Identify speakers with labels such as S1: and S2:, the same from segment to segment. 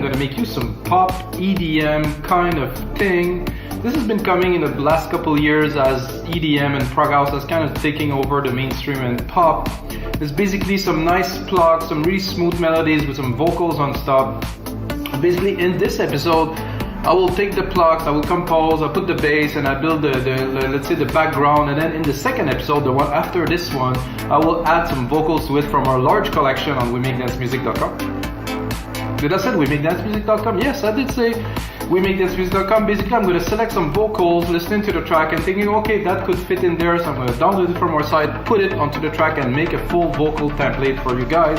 S1: gonna make you some pop EDM kind of thing. This has been coming in the last couple years as EDM and prog house has kind of taking over the mainstream, and pop is basically some nice plucks, some really smooth melodies with some vocals on top. Basically in this episode, I will take the plucks, I will compose, I put the bass, and I build the let's say the background, and then in the second episode, the one after this one, I will add some vocals to it from our large collection on WeMakeDanceMusic.com. Did I say WeMakeDanceMusic.com? Yes, I did say WeMakeDanceMusic.com. Basically, I'm going to select some vocals, listening to the track, and thinking, okay, that could fit in there, so I'm going to download it from our site, put it onto the track, and make a full vocal template for you guys.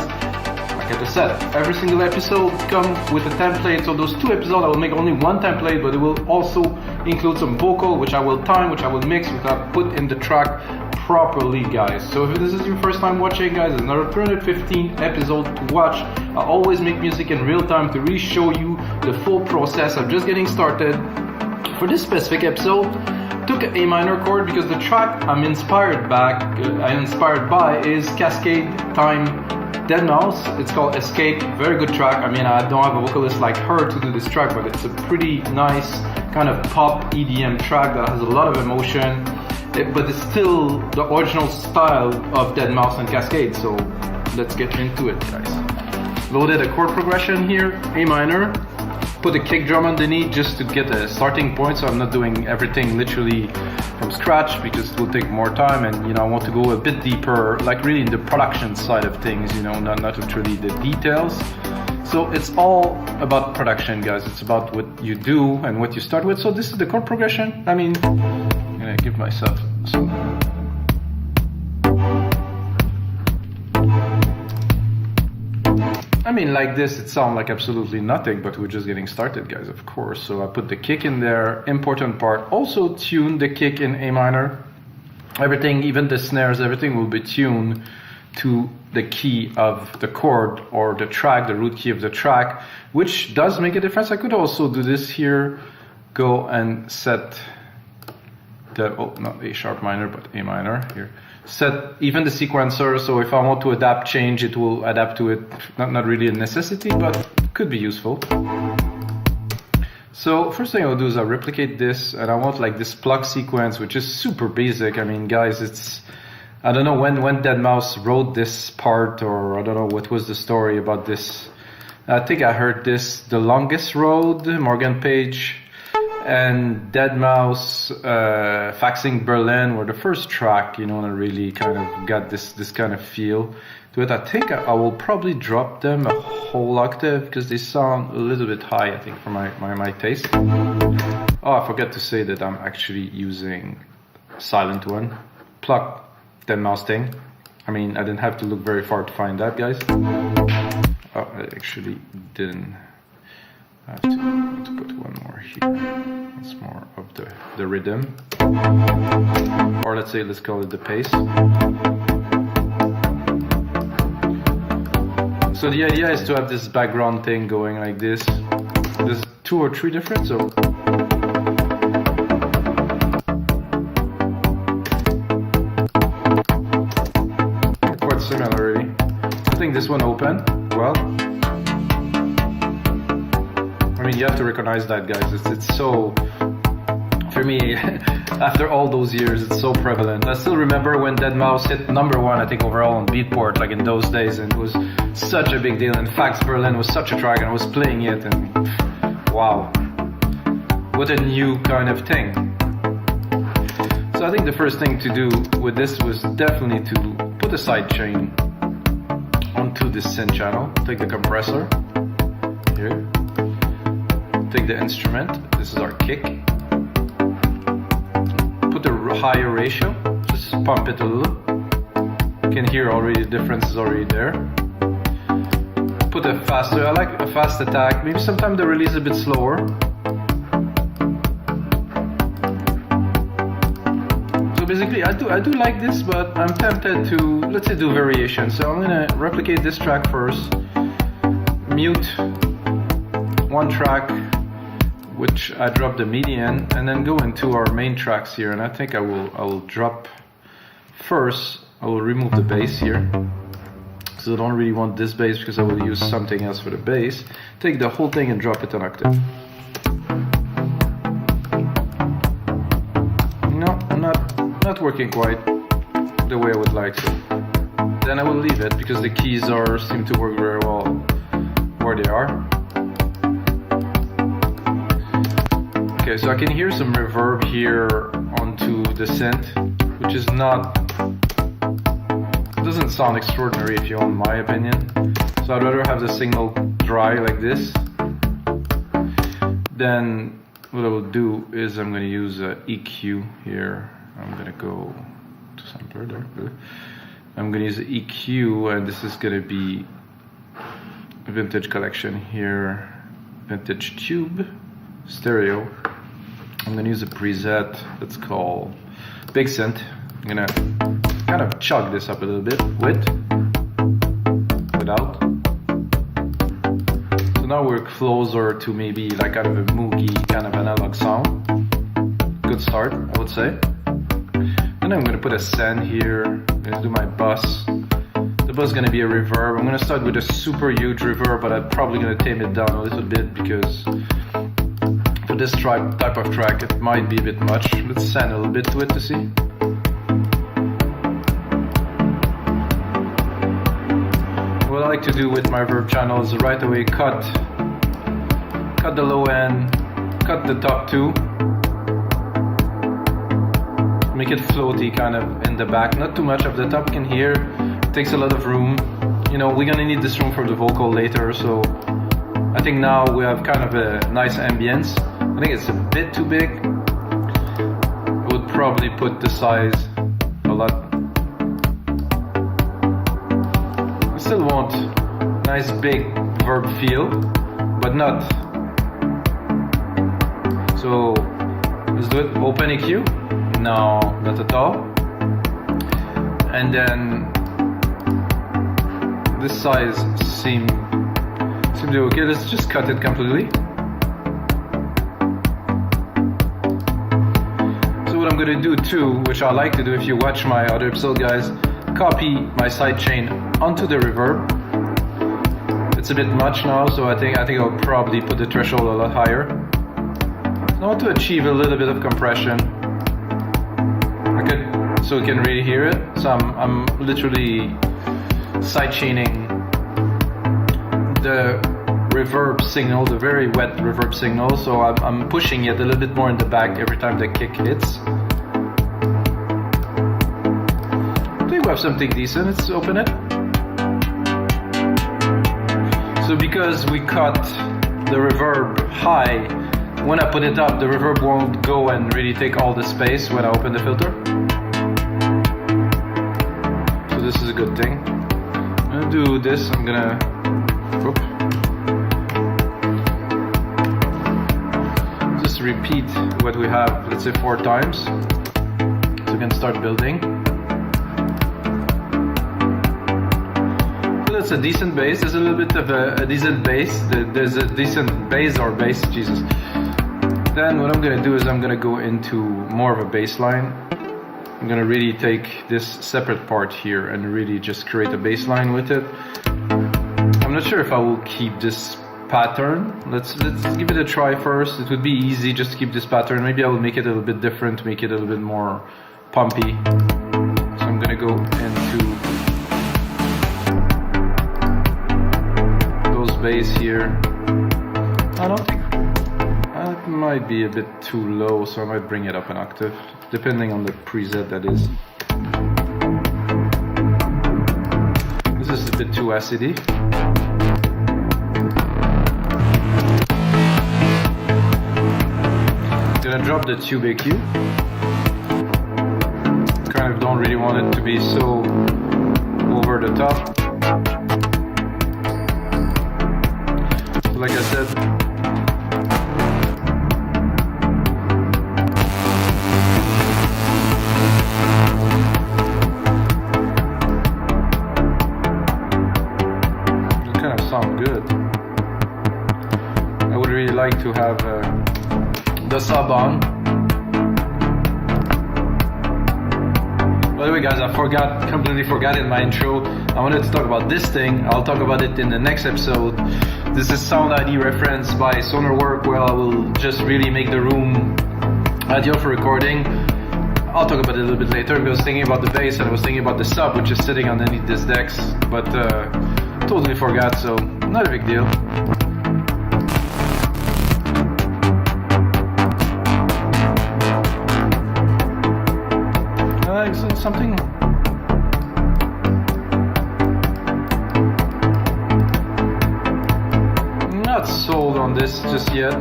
S1: Like I said, every single episode comes with a template, so those 2 episodes I will make only one template, but it will also include some vocal, which I will time, which I will mix, which I put in the track properly, guys. So if this is your first time watching, guys, it's another 315 episode to watch. I always make music in real time to really show you the full process of just getting started. For this specific episode, took an A minor chord because the track I'm inspired by is Kaskade By Deadmau5. It's called Escape. Very good track. I mean, I don't have a vocalist like her to do this track, but it's a pretty nice kind of pop EDM track that has a lot of emotion, but it's still the original style of Deadmau5 and Kaskade. So let's get into it, guys. Loaded a chord progression here, A minor. Put a kick drum underneath just to get a starting point, so I'm not doing everything literally from scratch because it will take more time, and I want to go a bit deeper, like really in the production side of things, not literally the details. So it's all about production, guys. It's about what you do and what you start with. So this is the chord progression. I mean, I'm gonna give myself some. I mean, like this, it sounds like absolutely nothing, but we're just getting started, guys, of course. So I put the kick in there, important part. Also tune the kick in A minor. Everything, even the snares, everything will be tuned to the key of the chord or the track, the root key of the track, which does make a difference. I could also do this here, go and set the, oh, not A sharp minor, but A minor here. Set even the sequencer, so if I want to adapt, change, it will adapt to it. Not really a necessity, but could be useful. So first thing I'll do is I'll replicate this, and I want like this pluck sequence, which is super basic. I mean, guys, it's, I don't know when Deadmau5 wrote this part, or I don't know what was the story about this. I think I heard this, The Longest Road, Morgan Page, and Deadmau5 Faxing Berlin were the first track, and I really kind of got this kind of feel to it. I think I will probably drop them a whole octave because they sound a little bit high, I think, for my taste. Oh, I forgot to say that I'm actually using Sylenth one, pluck Deadmau5 thing. I mean, I didn't have to look very far to find that, guys. Oh, I actually didn't. I have to put one more here. It's more of the rhythm, or let's call it the pace. So the idea is to have this background thing going like this. There's 2 or 3 different, so quite similar really. I think this one open well. I mean, you have to recognize that, guys. It's so, for me, after all those years, it's so prevalent. I still remember when Deadmau5 hit #1, I think, overall on Beatport, like in those days, and it was such a big deal. In fact, Berlin was such a track, and I was playing it, and wow, what a new kind of thing. So I think the first thing to do with this was definitely to put a sidechain onto this synth channel. Take the compressor here. Take the instrument, this is our kick. Put a higher ratio, just pump it a little. You can hear already the difference is already there. Put a faster, I like a fast attack, maybe sometimes the release a bit slower. So basically I do like this, but I'm tempted to, let's say, do variation. So I'm gonna replicate this track first, mute one track, which I drop the midi in, and then go into our main tracks here. And I think I will drop first. I will remove the bass here. because I don't really want this bass because I will use something else for the bass. Take the whole thing and drop it an octave. No, not working quite the way I would like to. Then I will leave it because the keys seem to work very well where they are. Okay, so I can hear some reverb here onto the synth, which is doesn't sound extraordinary if you want my opinion. So I'd rather have the signal dry like this. Then what I will do is I'm going to use a EQ here. I'm going to go to sampler there. I'm going to use the EQ, and this is going to be a vintage collection here, vintage tube, stereo. I'm going to use a preset that's called Big Synth. I'm going to kind of chug this up a little bit with, without. So now we're closer to maybe like kind of a moogie kind of analog sound. Good start, I would say. Then I'm going to put a send here. I'm going to do my bus. The bus is going to be a reverb. I'm going to start with a super huge reverb, but I'm probably going to tame it down a little bit because for this type of track it might be a bit much. Let's send a little bit to it to see. What I like to do with my Reverb Channel is right away cut the low end, cut the top two, make it floaty kind of in the back, not too much of the top can hear, it takes a lot of room. You know, we're gonna need this room for the vocal later, so I think now we have kind of a nice ambience. I think it's a bit too big. I would probably put the size a lot. I still want nice big verb feel, but not. So let's do it. Open EQ. No, not at all. And then this size seemed to be okay. Let's just cut it completely. So what I'm gonna do too, which I like to do if you watch my other episode, guys, copy my sidechain onto the reverb. It's a bit much now, so I think I'll probably put the threshold a lot higher. I want to achieve a little bit of compression. So you can really hear it. So I'm literally sidechaining the reverb signal, the very wet reverb signal. So I'm pushing it a little bit more in the back every time the kick hits. I think we have something decent. Let's open it. So because we cut the reverb high, when I put it up, the reverb won't go and really take all the space when I open the filter. So this is a good thing. I'm gonna do this. I'm gonna just repeat what we have, let's say 4 times. So we can start building. So that's a decent bass. There's a little bit of a decent bass. There's a decent bass or bass, Jesus. Then what I'm going to do is I'm going to go into more of a bass line. I'm going to really take this separate part here and really just create a bass line with it. I'm not sure if I will keep this pattern. Let's give it a try first. It would be easy just to keep this pattern. Maybe I will make it a little bit different, make it a little bit more pumpy. So I'm going to go into those bass here. I don't think it might be a bit too low, so I might bring it up an octave, depending on the preset that is. This is a bit too acidy. I'm gonna drop the tube EQ. Kind of don't really want it to be so over the top. So like I said, good. I would really like to have the sub on. By the way, guys, I completely forgot in my intro. I wanted to talk about this thing. I'll talk about it in the next episode. This is Sound ID reference by Sonarwork, where I will just really make the room ideal for recording. I'll talk about it a little bit later, because I was thinking about the bass and I was thinking about the sub, which is sitting underneath this decks, but totally forgot, so not a big deal. Something. Not sold on this just yet.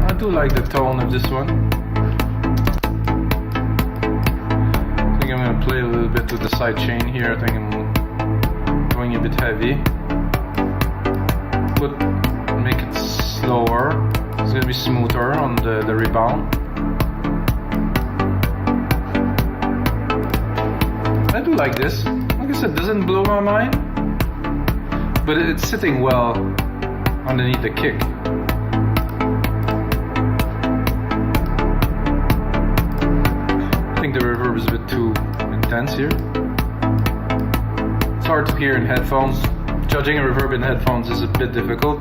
S1: I do like the tone of this one. I think I'm going to play a little bit with the side chain here. I think I'm going a bit heavy, but make it slower. It's going to be smoother on the rebound. I do like this. Like I said, it doesn't blow my mind, but it's sitting well underneath the kick. I think the reverb is a bit too intense here. It's hard to hear in headphones. Judging a reverb in headphones is a bit difficult.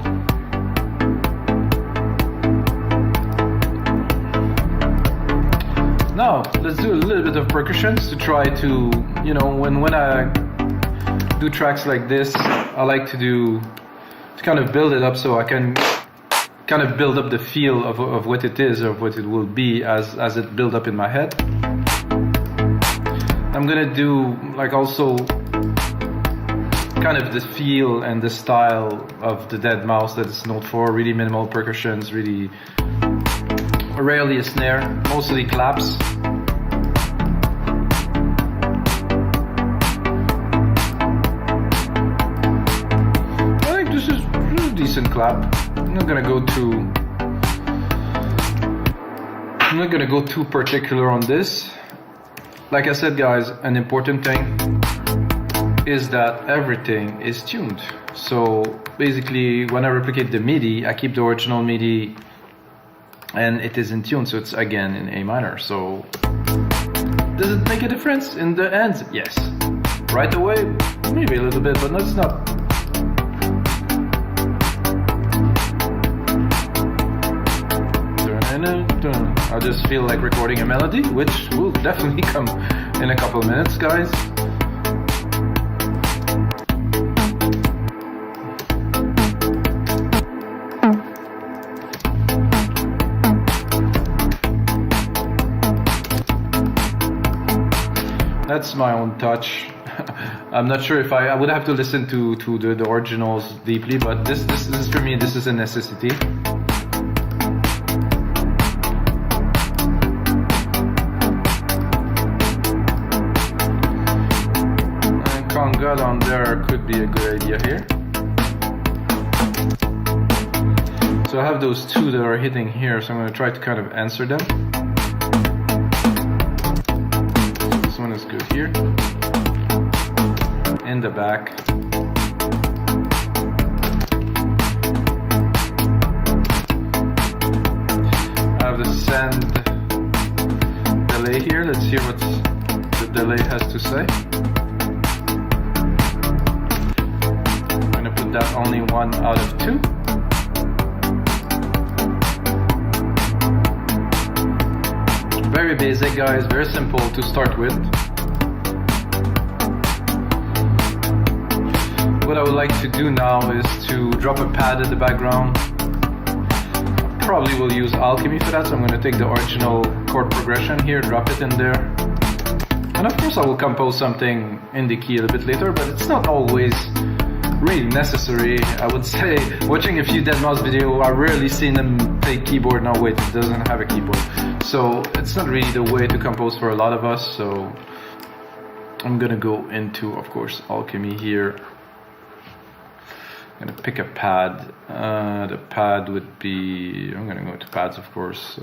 S1: Now, let's do a little bit of percussions to try to, you know, when I do tracks like this, I like to kind of build it up so I can kind of build up the feel of what it is, or what it will be as it build up in my head. I'm gonna do like also kind of the feel and the style of the Deadmau5 that it's known for, really minimal percussions, really rarely a snare, mostly claps. I think this is a decent clap. I'm not gonna go too particular on this. Like I said, guys, an important thing is that everything is tuned. So basically, when I replicate the MIDI, I keep the original MIDI and it is in tune, so it's again in A minor. So does it make a difference in the end? Yes. Right away, maybe a little bit, but it's not. I just feel like recording a melody, which will definitely come in a couple of minutes, guys. That's my own touch. I'm not sure if I would have to listen to the originals deeply, but this is for me, this is a necessity. And conga on there could be a good idea here. So I have those two that are hitting here, so I'm going to try to kind of answer them. This one is good here. In the back. I have the send delay here. Let's hear what the delay has to say. I'm going to put that only 1 out of 2. Very basic, guys, very simple to start with. What I would like to do now is to drop a pad in the background. Probably will use Alchemy for that, so I'm going to take the original chord progression here, drop it in there. And of course I will compose something in the key a little bit later, but it's not always really necessary. I would say, watching a few Deadmau5 videos, I've rarely seen them play keyboard. Now wait, it doesn't have a keyboard. So it's not really the way to compose for a lot of us, so I'm gonna go into, of course, Alchemy here. I'm gonna pick a pad. The pad would be, I'm gonna go to pads, of course.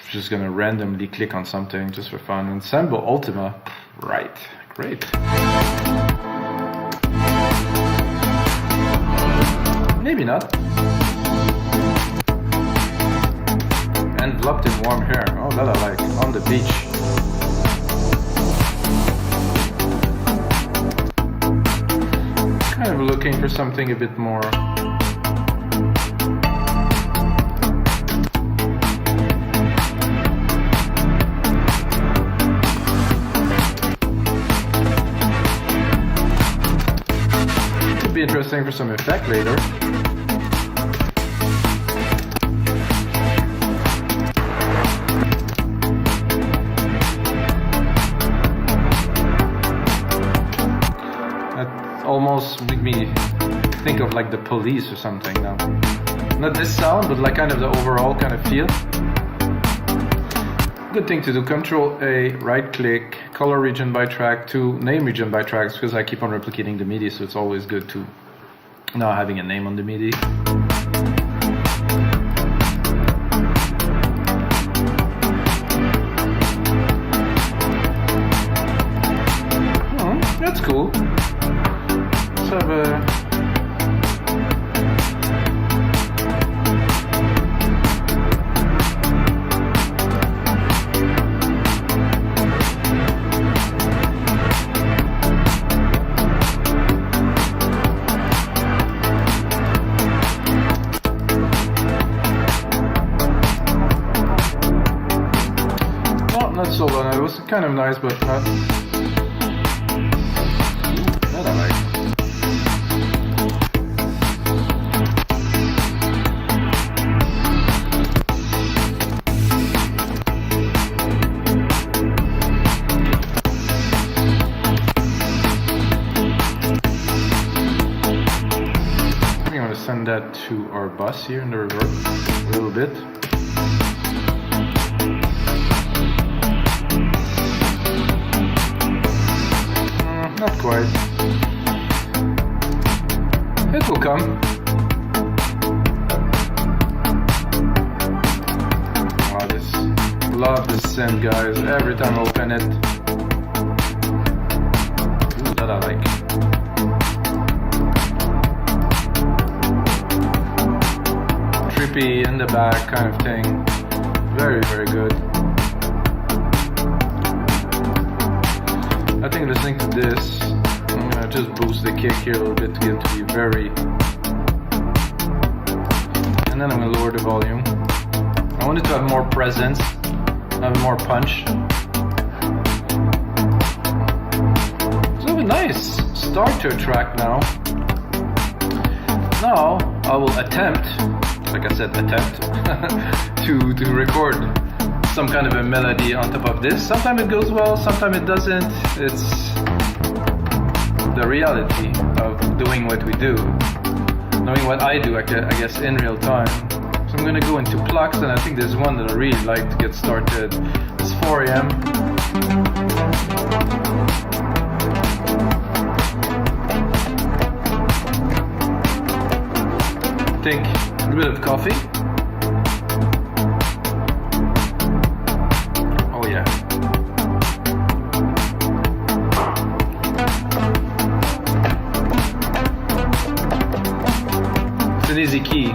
S1: Just gonna randomly click on something just for fun. Ensemble Ultima, right, great. Maybe not. enveloped in warm hair. Oh, that I like. On the beach. Kind of looking for something a bit more. Could be interesting for some effect later. Almost make me think of like the Police or something now. Not this sound, but like kind of the overall kind of feel. Good thing to do, Control A, right click, color region by track to name region by tracks, because I keep on replicating the MIDI, so it's always good to now having a name on the MIDI. Oh, that's cool. Let's have a not so long. It was kind of nice, but not. Not I like. I'm going to send that to our bus here in the reverb a little bit. Not quite. It will come. Wow, love this synth, guys. Every time I open it. Ooh, that I like. Trippy in the back kind of thing. Very, very good. I think listening to this, I'm gonna just boost the kick here a little bit to get to be very, and then I'm gonna lower the volume. I want it to have more presence, have more punch. So a nice start to a track now. Now I will attempt, like I said, attempt to record some kind of a melody on top of this. Sometimes it goes well, sometimes it doesn't. It's the reality of doing what we do, knowing what I do, I guess, in real time. So I'm gonna go into plucks, and I think there's one that I really like to get started. It's 4 AM. Take a bit of coffee. An easy key.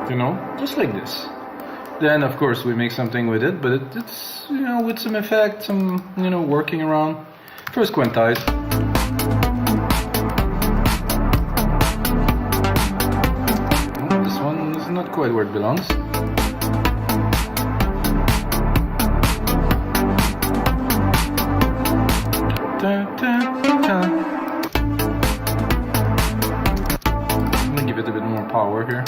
S1: You know, just like this. Then of course we make something with it, but it's, you know, with some effect, some, you know, working around. First quantize. Not quite where it belongs. I'm gonna give it a bit more power here.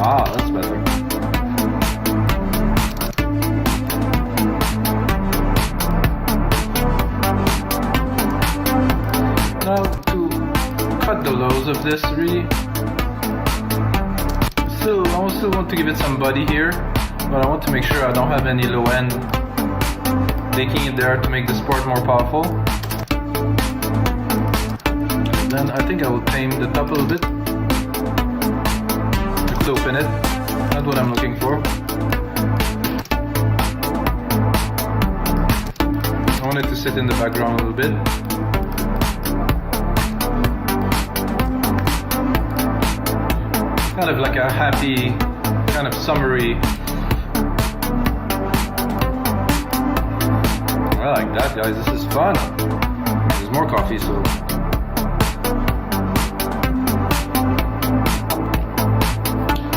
S1: Ah, that's better. Now to cut the lows of this, really still want to give it some body here, but I want to make sure I don't have any low end taking it there to make this part more powerful. Then I think I will tame the top a little bit. Just open it. Not what I'm looking for. I want it to sit in the background a little bit. Kind of like a happy, kind of summery. I like that, guys. This is fun. There's more coffee, so.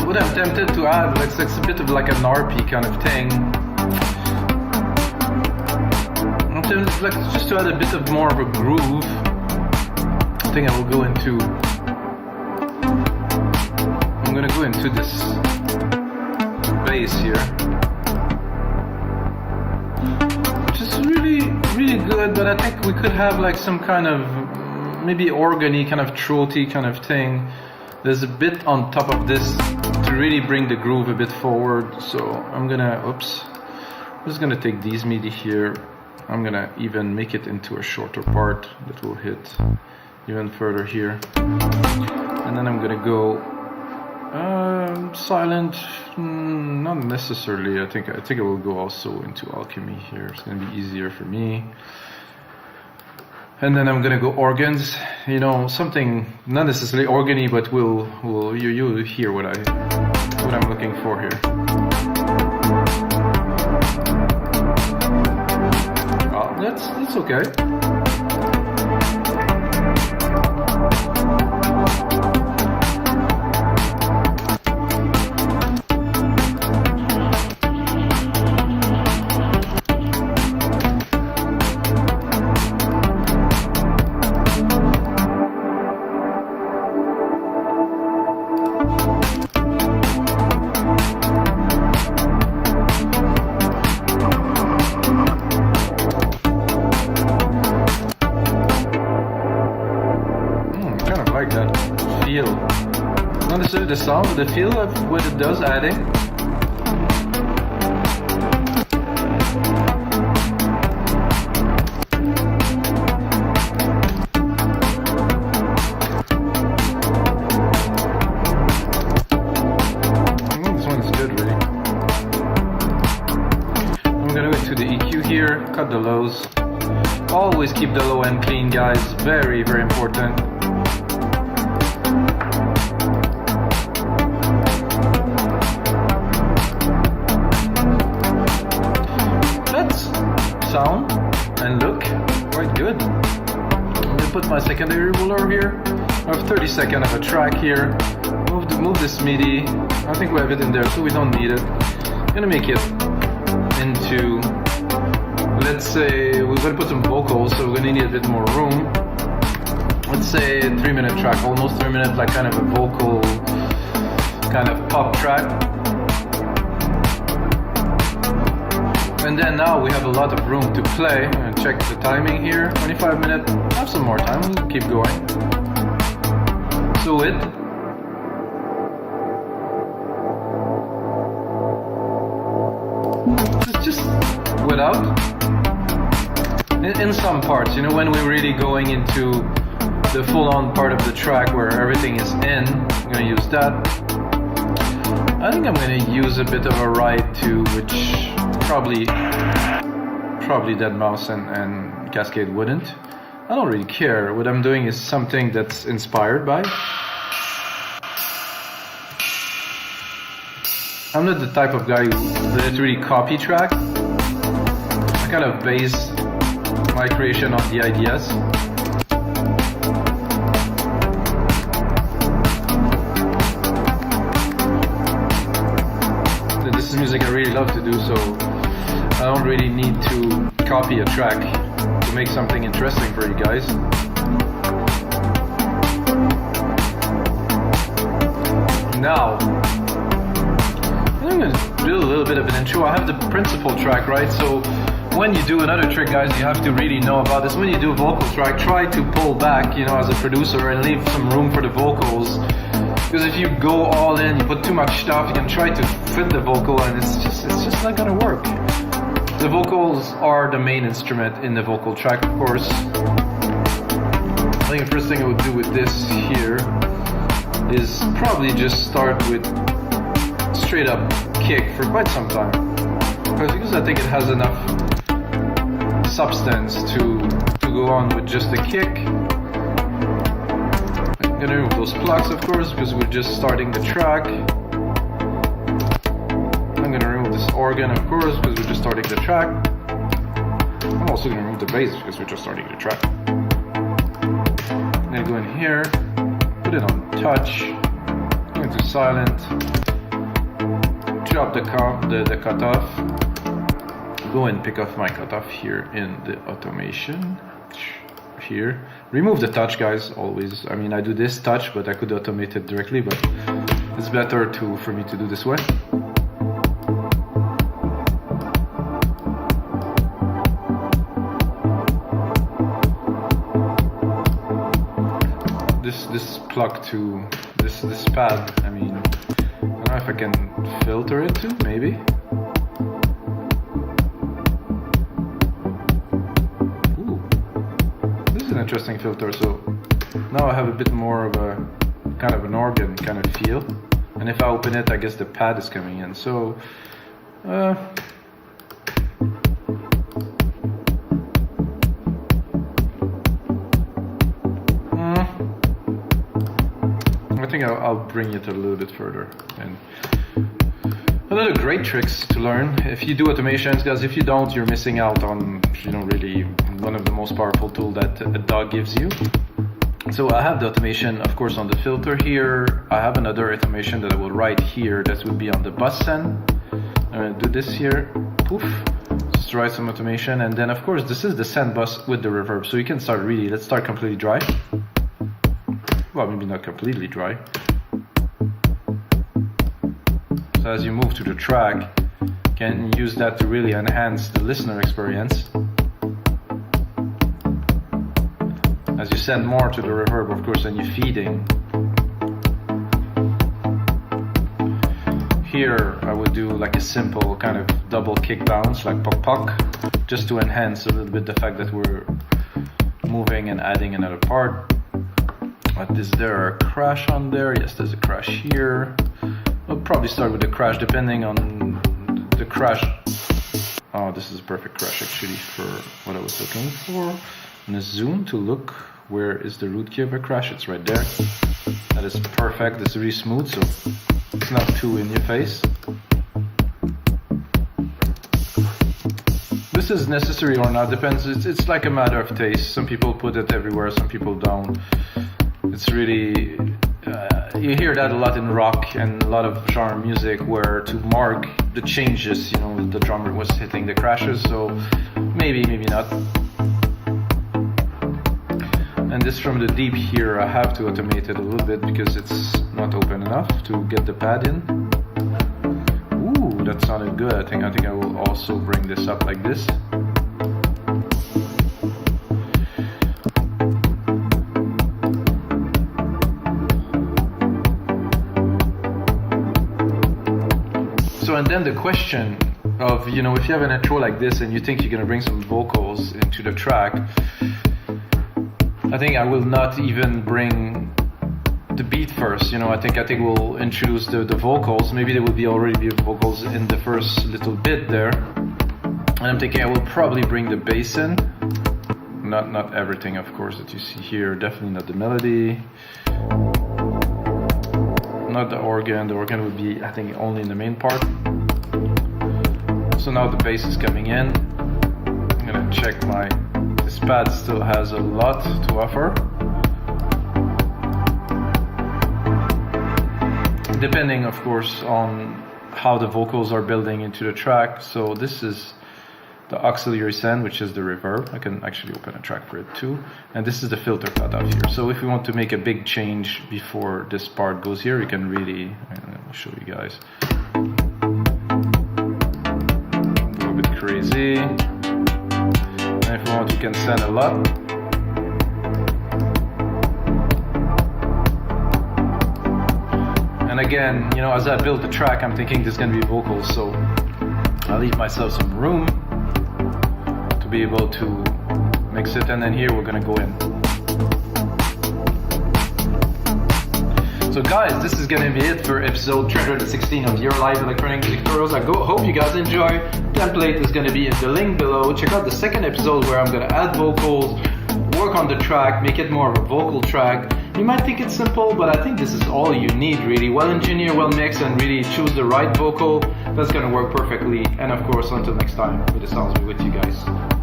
S1: What I'm tempted to add, it's a bit of like an RP kind of thing. I'm tempted like just to add a bit of more of a groove. I think I will go into. I'm gonna go into this bass here, which is really good. But I think we could have like some kind of maybe organy, kind of throaty kind of thing. There's a bit on top of this to really bring the groove a bit forward. So I'm gonna, I'm just gonna take these midi here. I'm gonna even make it into a shorter part that will hit even further here. And then I'm gonna go Sylenth, not necessarily. I think it will go also into alchemy here. It's gonna be easier for me. And then I'm gonna go organs, you know, something not necessarily organy, but you'll hear what I'm looking for here. Oh, that's okay. Not necessarily the sound, but the feel of what it does adding. This one is good, really. I'm gonna go into the EQ here, cut the lows. Always keep the low end clean, guys. Very, very important. Sound and look quite good. I'm gonna put my secondary ruler here. I have 30 seconds of a track here. Move this MIDI. I think we have it in there, so we don't need it. I'm gonna make it into, let's say, we're gonna put some vocals, so we're gonna need a bit more room. Let's say a 3-minute track, almost 3 minutes, like kind of a vocal, kind of pop track. And then now we have a lot of room to play. I'm gonna check the timing here. 25 minutes. Have some more time. We'll keep going. So just without. In some parts, you know, when we're really going into the full-on part of the track where everything is in, I'm gonna use that. I think I'm gonna use a bit of a ride too, which probably Deadmau5 and Kaskade wouldn't. I don't really care. What I'm doing is something that's inspired by. I'm not the type of guy who literally copy track. I kind of base my creation on the ideas. This is music I really love to do, so I don't really need to copy a track to make something interesting for you guys. Now, I'm going to do a little bit of an intro. I have the principal track, right? So when you do another trick, guys, you have to really know about this. When you do a vocal track, try to pull back, you know, as a producer and leave some room for the vocals. Because if you go all in, you put too much stuff, you can try to fit the vocal and it's just not gonna work. The vocals are the main instrument in the vocal track, of course. I think the first thing I would do with this here is probably just start with straight up kick for quite some time. Because I think it has enough substance to go on with just the kick. I'm gonna remove those plucks, of course, because we're just starting the track. I'm gonna remove this organ, of course, because we're just starting the track. I'm also gonna remove the bass because we're just starting the track. I'm gonna go in here, put it on touch, go into Sylenth, drop the cutoff, go and pick off my cutoff here in the automation. Here, remove the touch, guys, always. I mean, I do this touch, but I could automate it directly, but it's better for me to do this way. This plug to this pad, I mean, I don't know if I can filter it too, maybe. Interesting filter, so now I have a bit more of a kind of an organ kind of feel, and if I open it, I guess the pad is coming in. So I think I'll bring it a little bit further. And another great tricks to learn if you do automations, because if you don't, you're missing out on, you know, really one of the most powerful tools that a DAW gives you. So I have the automation, of course, on the filter here. I have another automation that I will write here that will be on the bus send. I'm going to do this here, poof, just write some automation, and then of course this is the send bus with the reverb. So you can start let's start completely dry. Well, maybe not completely dry. So as you move to the track, you can use that to really enhance the listener experience. As you send more to the reverb, of course, and you're feeding. Here, I would do like a simple kind of double kick bounce, like pop pop, just to enhance a little bit the fact that we're moving and adding another part. But is there a crash on there? Yes, there's a crash here. I'll probably start with the crash depending on the crash. Oh, this is a perfect crash actually for what I was looking for. I'm gonna zoom to look where is the root key of a crash. It's right there. That is perfect. It's really smooth, so it's not too in your face. This is necessary or not, depends. It's like a matter of taste. Some people put it everywhere, some people don't. It's really, you hear that a lot in rock and a lot of genre music where to mark the changes, you know, the drummer was hitting the crashes, so maybe not. And this from the deep here, I have to automate it a little bit because it's not open enough to get the pad in. Ooh, that sounded good. I think I will also bring this up like this. So, and then the question of, you know, if you have an intro like this and you think you're gonna bring some vocals into the track, I think I will not even bring the beat first. You know, I think we'll introduce the vocals. Maybe there will be already vocals in the first little bit there. And I'm thinking I will probably bring the bass in. Not everything, of course, that you see here. Definitely not the melody. Not the organ. The organ would be, I think, only in the main part. So now the bass is coming in. I'm gonna check this pad still has a lot to offer. Depending, of course, on how the vocals are building into the track. So this is the auxiliary send, which is the reverb. I can actually open a track for it too. And this is the filter cutoff here. So if we want to make a big change before this part goes here, you can really, I'll show you guys. Go a bit crazy. And if we want, we can send a lot. again, you know, as I build the track, I'm thinking there's gonna be vocals, so I'll leave myself some room to be able to mix it, and then here we're gonna go in. So guys, this is gonna be it for episode 316 of your live electronic music tutorials. I hope you guys enjoy. Template is gonna be in the link below. Check out the second episode where I'm gonna add vocals, work on the track, make it more of a vocal track. You might think it's simple, but I think this is all you need really. Well engineer, well mix, and really choose the right vocal. That's gonna work perfectly. And of course, until next time, it sounds good with you guys.